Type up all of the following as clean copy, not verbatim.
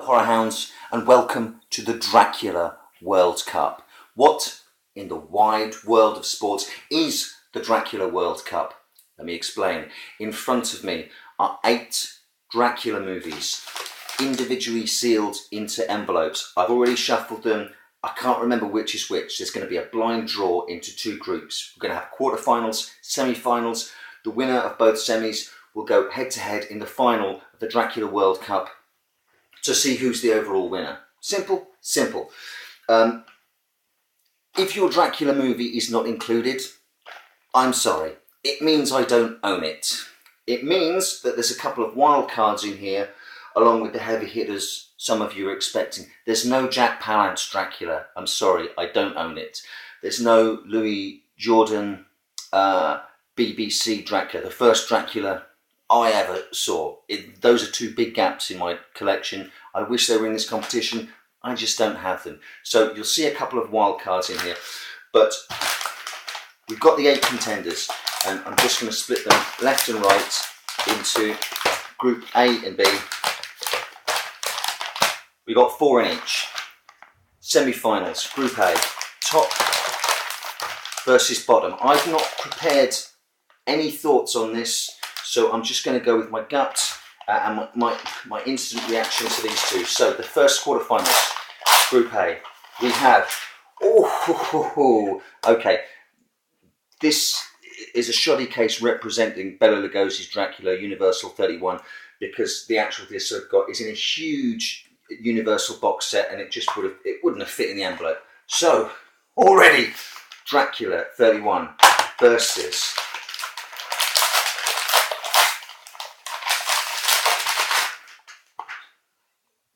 Horror Hounds, and welcome to the Dracula World Cup. What in the wide world of sports is the Dracula World Cup? Let me explain. In front of me are 8 Dracula movies, individually sealed into envelopes. I've already shuffled them. I can't remember which is which. There's going to be a blind draw into 2 groups. We're going to have quarterfinals, semi-finals. The winner of both semis will go head-to-head in the final of the Dracula World Cup to see who's the overall winner. Simple, simple. If your Dracula movie is not included, I'm sorry. It means I don't own it. It means that there's a couple of wild cards in here, along with the heavy hitters some of you are expecting. There's no Jack Palance Dracula. I'm sorry, I don't own it. There's no Louis Jordan BBC Dracula, the first Dracula I ever saw. Those are 2 big gaps in my collection. I wish they were in this competition. I just don't have them. So you'll see a couple of wild cards in here, but we've got the 8 contenders, and I'm just going to split them left and right into Group A and B. We've got 4 in each. Semi-finals, Group A, top versus bottom. I've not prepared any thoughts on this, so I'm just going to go with my gut and my instant reaction to these 2. So the first quarterfinals, Group A, we have, okay, this is a shoddy case representing Bela Lugosi's Dracula Universal 31, because the actual disc I've got is in a huge Universal box set, and it wouldn't have fit in the envelope. So already Dracula 31 versus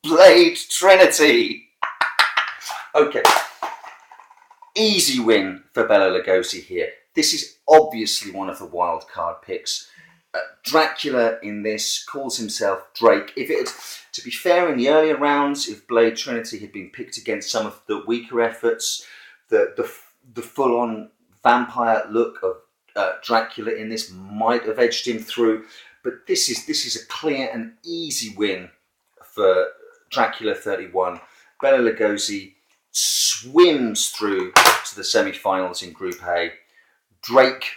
Blade Trinity. Okay, easy win for Bela Lugosi here. This is obviously one of the wild card picks. Dracula in this calls himself Drake. To be fair, in the earlier rounds, if Blade Trinity had been picked against some of the weaker efforts, the full-on vampire look of Dracula in this might have edged him through. But this is a clear and easy win for Dracula 31. Bela Lugosi swims through to the semi-finals in Group A. Drake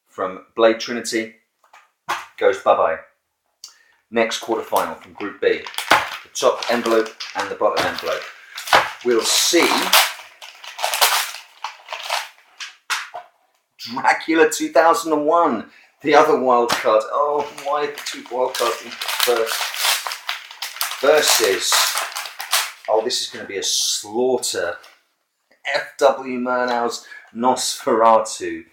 from Blade Trinity goes bye-bye. Next quarterfinal from Group B. The top envelope and the bottom envelope. We'll see Dracula 2001, the other wild card. Oh, why the 2 wild cards in first? Versus, this is going to be a slaughter. F.W. Murnau's Nosferatu.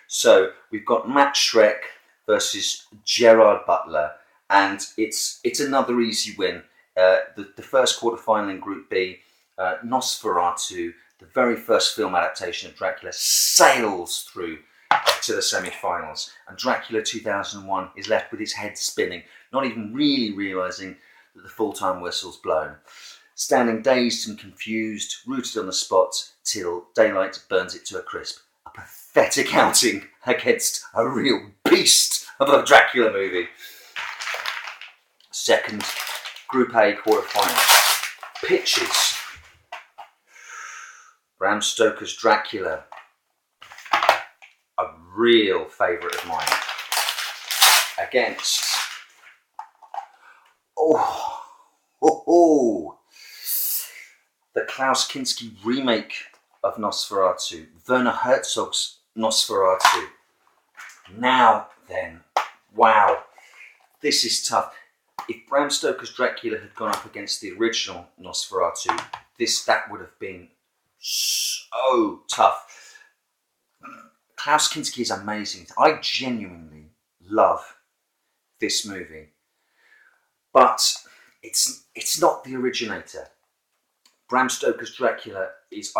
So we've got Matt Schreck versus Gerard Butler, and it's another easy win. The first quarterfinal in Group B, Nosferatu, the very first film adaptation of Dracula, sails through to the semi-finals, and Dracula 2001 is left with his head spinning, not even really realising that the full-time whistle's blown. Standing dazed and confused, rooted on the spot till daylight burns it to a crisp. A pathetic outing against a real beast of a Dracula movie. Second Group A quarterfinal. Pitches. Bram Stoker's Dracula. A real favourite of mine. Against... the Klaus Kinski remake of Nosferatu. Werner Herzog's Nosferatu. Now then, wow, this is tough. If Bram Stoker's Dracula had gone up against the original Nosferatu, that would have been so tough. Klaus Kinski is amazing. I genuinely love this movie, but it's not the originator. Bram Stoker's Dracula is...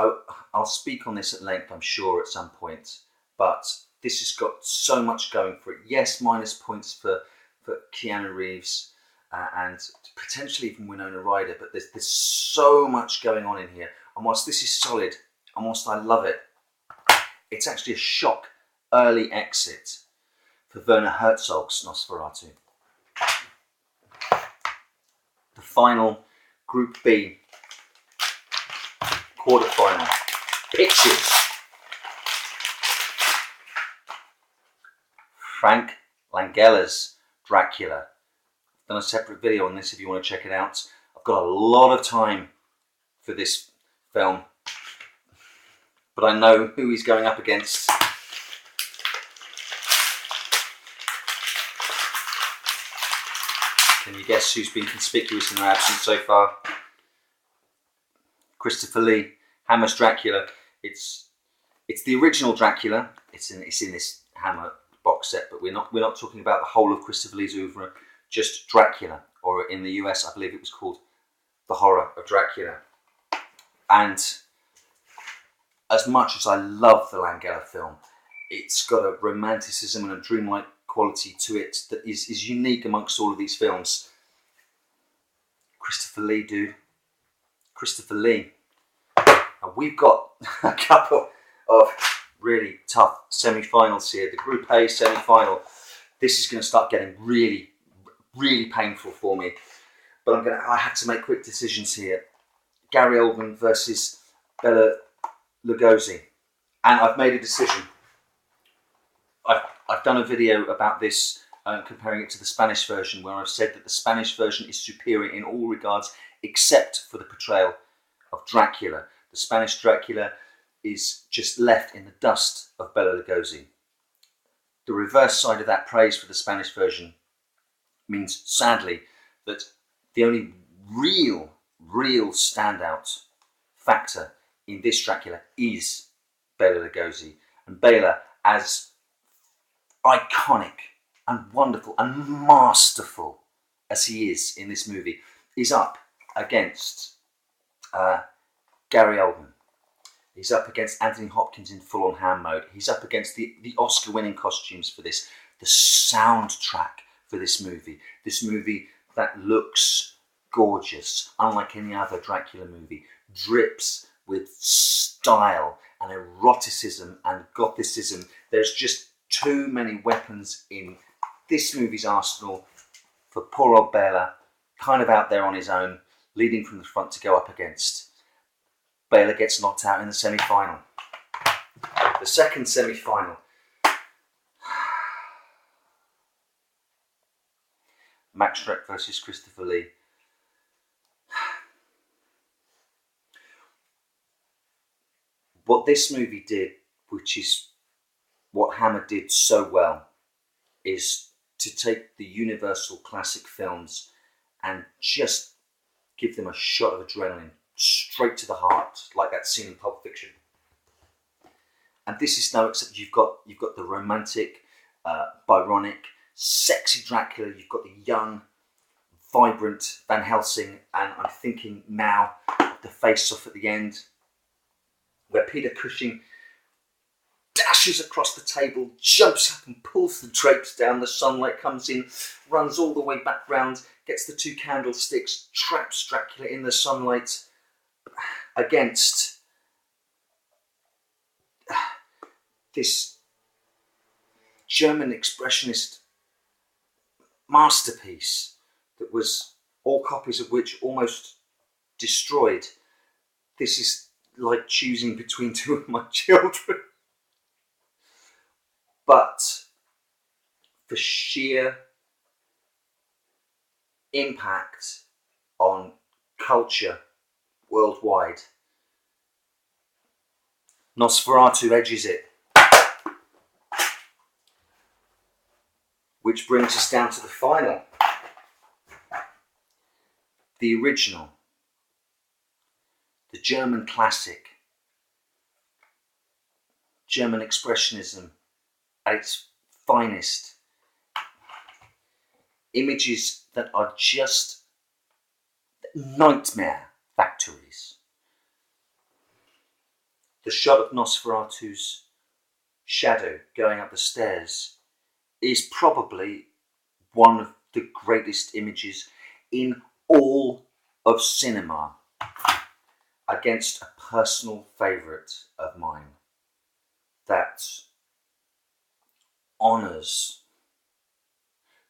I'll speak on this at length, I'm sure, at some point, but this has got so much going for it. Yes, minus points for Keanu Reeves and potentially even Winona Ryder, but there's so much going on in here. And whilst this is solid, and whilst I love it, it's actually a shock early exit for Werner Herzog's Nosferatu. The final Group B, quarterfinal. Pictures. Frank Langella's Dracula. I've done a separate video on this if you want to check it out. I've got a lot of time for this film, but I know who he's going up against. Can you guess who's been conspicuous in their absence so far? Christopher Lee, Hammer's Dracula. It's the original Dracula. It's in this Hammer box set, but we're not talking about the whole of Christopher Lee's oeuvre, just Dracula, or in the US I believe it was called The Horror of Dracula. And as much as I love the Langella film, it's got a romanticism and a dreamlike quality to it that is unique amongst all of these films. Christopher Lee, dude. Christopher Lee. And we've got a couple of really tough semi-finals here. The Group A semi-final. This is going to start getting really, really painful for me. But I have to make quick decisions here. Gary Oldman versus Bela Lugosi. And I've made a decision. I've done a video about this, comparing it to the Spanish version, where I've said that the Spanish version is superior in all regards, except for the portrayal of Dracula. The Spanish Dracula is just left in the dust of Bela Lugosi. The reverse side of that praise for the Spanish version means, sadly, that the only real standout factor in this Dracula is Bela Lugosi. And Bela, as iconic and wonderful and masterful as he is in this movie, is up against Gary Oldman. He's up against Anthony Hopkins in full-on ham mode. He's up against the Oscar-winning costumes for this, the soundtrack for this movie that looks gorgeous, unlike any other Dracula movie, drips with style and eroticism and gothicism. There's just too many weapons in this movie's arsenal for poor old Bela, kind of out there on his own, leading from the front to go up against. Bela gets knocked out in the semi-final. The second semi-final. Max Schreck versus Christopher Lee. What this movie did, which is what Hammer did so well, is to take the Universal classic films and just give them a shot of adrenaline straight to the heart, like that scene in Pulp Fiction. And this is no exception. You've got the romantic, Byronic, sexy Dracula. You've got the young, vibrant Van Helsing, and I'm thinking now of the face-off at the end, where Peter Cushing dashes across the table, jumps up and pulls the drapes down, the sunlight comes in, runs all the way back round, gets the two candlesticks, traps Dracula in the sunlight against this German expressionist masterpiece that was all copies of which almost destroyed. This is like choosing between two of my children. But for sheer impact on culture worldwide, Nosferatu edges it. Which brings us down to the final. The original. The German classic. German expressionism at its finest. Images that are just nightmare factories. The shot of Nosferatu's shadow going up the stairs is probably one of the greatest images in all of cinema, against a personal favourite of mine that honours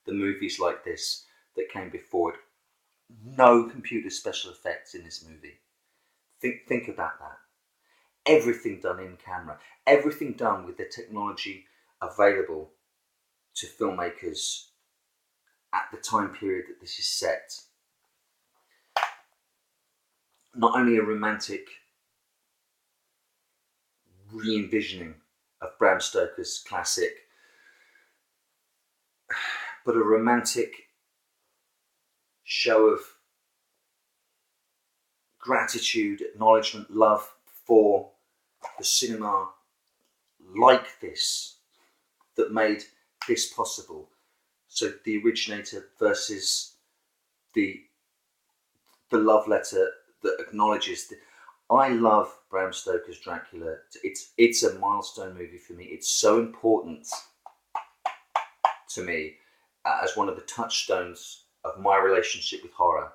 the movies like this that came before it. no computer special effects in this movie. Think about that. Everything done in camera. Everything done with the technology available to filmmakers at the time period that this is set. Not only a romantic re-envisioning of Bram Stoker's classic, but a romantic show of gratitude, acknowledgement, love for the cinema like this that made this possible. So the originator versus the love letter that acknowledges. I love Bram Stoker's Dracula. It's a milestone movie for me. It's so important to me as one of the touchstones of my relationship with horror.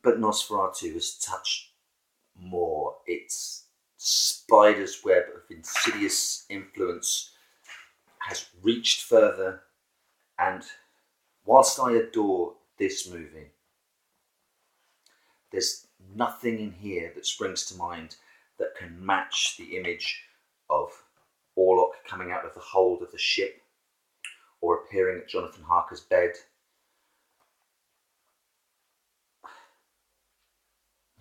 But Nosferatu has touched more. Its spider's web of insidious influence has reached further, and whilst I adore this movie, there's nothing in here that springs to mind that can match the image of Orlok coming out of the hold of the ship or appearing at Jonathan Harker's bed.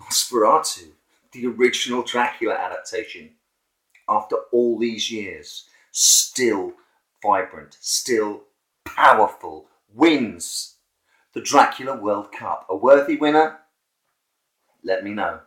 Nosferatu, the original Dracula adaptation, after all these years, still vibrant, still powerful, wins the Dracula World Cup. A worthy winner? Let me know.